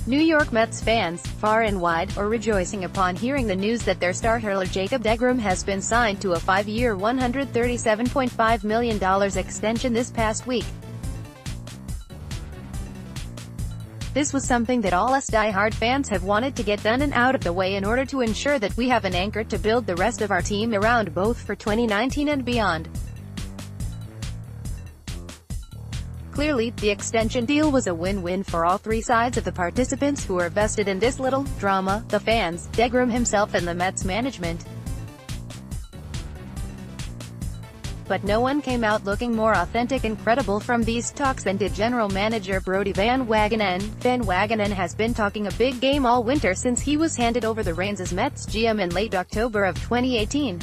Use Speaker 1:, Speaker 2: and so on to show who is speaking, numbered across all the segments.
Speaker 1: New York Mets fans, far and wide, are rejoicing upon hearing the news that their star hurler Jacob deGrom has been signed to a 5-year $137.5 million extension this past week. This was something that all us die-hard fans have wanted to get done and out of the way in order to ensure that we have an anchor to build the rest of our team around both for 2019 and beyond. Clearly, the extension deal was a win-win for all three sides of the participants who are vested in this little drama: the fans, deGrom himself and the Mets management. But no one came out looking more authentic and credible from these talks than did general manager Brodie Van Wagenen. Van Wagenen has been talking a big game all winter since he was handed over the reins as Mets GM in late October of 2018.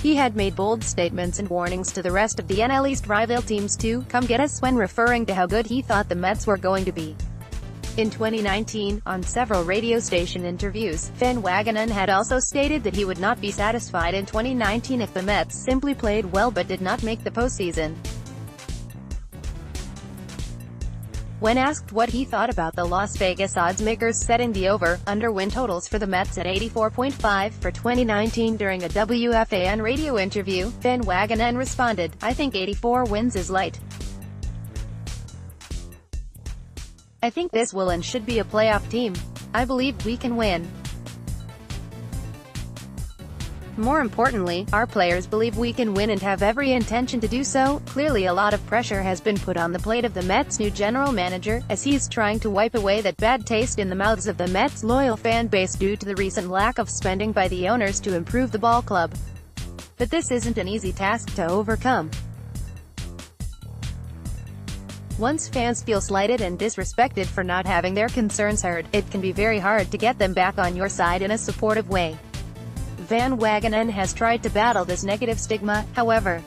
Speaker 1: He had made bold statements and warnings to the rest of the NL East rival teams to "come get us" when referring to how good he thought the Mets were going to be. In 2019, on several radio station interviews, Van Wagenen had also stated that he would not be satisfied in 2019 if the Mets simply played well but did not make the postseason. When asked what he thought about the Las Vegas oddsmakers setting the over/under win totals for the Mets at 84.5 for 2019 during a WFAN radio interview, Van Wagenen responded, "I think 84 wins is light. I think this will and should be a playoff team. I believe we can win. More importantly, our players believe we can win and have every intention to do so." Clearly a lot of pressure has been put on the plate of the Mets' new general manager, as he's trying to wipe away that bad taste in the mouths of the Mets' loyal fan base due to the recent lack of spending by the owners to improve the ball club. But this isn't an easy task to overcome. Once fans feel slighted and disrespected for not having their concerns heard, it can be very hard to get them back on your side in a supportive way. Van Wagenen has tried to battle this negative stigma, however.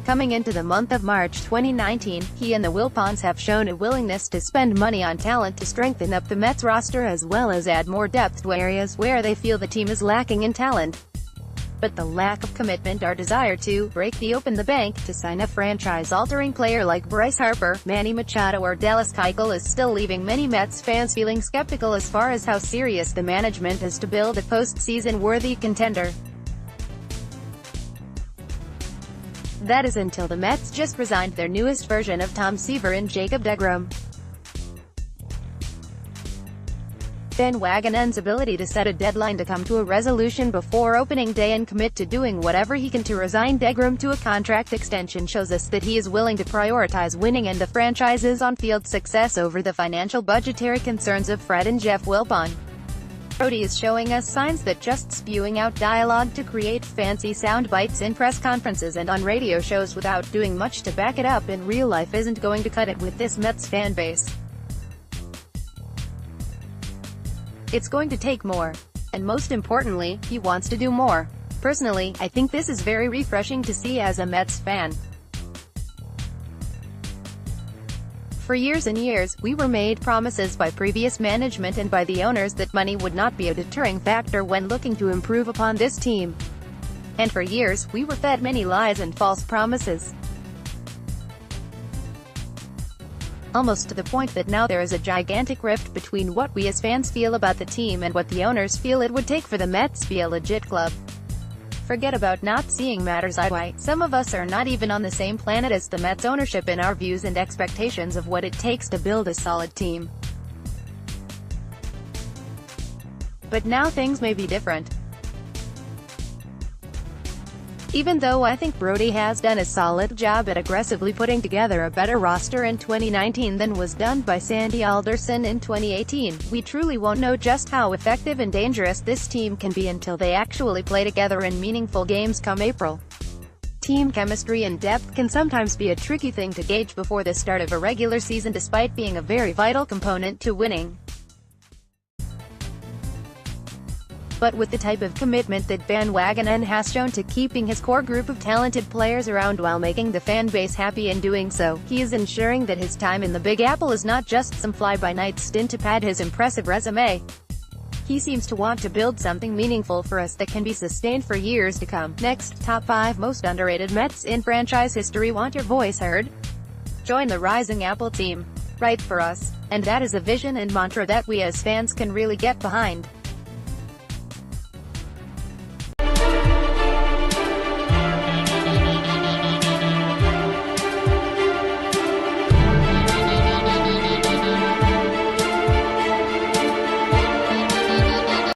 Speaker 1: Coming into the month of March 2019, he and the Wilpons have shown a willingness to spend money on talent to strengthen up the Mets roster as well as add more depth to areas where they feel the team is lacking in talent. But the lack of commitment or desire to break the bank to sign a franchise-altering player like Bryce Harper, Manny Machado or Dallas Keuchel is still leaving many Mets fans feeling skeptical as far as how serious the management is to build a postseason-worthy contender. That is until the Mets just resigned their newest version of Tom Seaver in Jacob deGrom. Van Wagenen's ability to set a deadline to come to a resolution before opening day and commit to doing whatever he can to resign deGrom to a contract extension shows us that he is willing to prioritize winning and the franchise's on-field success over the financial budgetary concerns of Fred and Jeff Wilpon. Brodie is showing us signs that just spewing out dialogue to create fancy sound bites in press conferences and on radio shows without doing much to back it up in real life isn't going to cut it with this Mets fan base. It's going to take more. And most importantly, he wants to do more. Personally, I think this is very refreshing to see as a Mets fan. For years and years, we were made promises by previous management and by the owners that money would not be a deterring factor when looking to improve upon this team. And for years, we were fed many lies and false promises. Almost to the point that now there is a gigantic rift between what we as fans feel about the team and what the owners feel it would take for the Mets to be a legit club. Forget about not seeing matters eye to eye. Some of us are not even on the same planet as the Mets ownership in our views and expectations of what it takes to build a solid team. But now things may be different. Even though I think Brodie has done a solid job at aggressively putting together a better roster in 2019 than was done by Sandy Alderson in 2018, we truly won't know just how effective and dangerous this team can be until they actually play together in meaningful games come April. Team chemistry and depth can sometimes be a tricky thing to gauge before the start of a regular season despite being a very vital component to winning. But with the type of commitment that Van Wagenen has shown to keeping his core group of talented players around while making the fan base happy in doing so, he is ensuring that his time in the Big Apple is not just some fly-by-night stint to pad his impressive resume. He seems to want to build something meaningful for us that can be sustained for years to come. Next, top 5 most underrated Mets in franchise history. Want your voice heard? Join the Rising Apple team. Write for us. And that is a vision and mantra that we as fans can really get behind.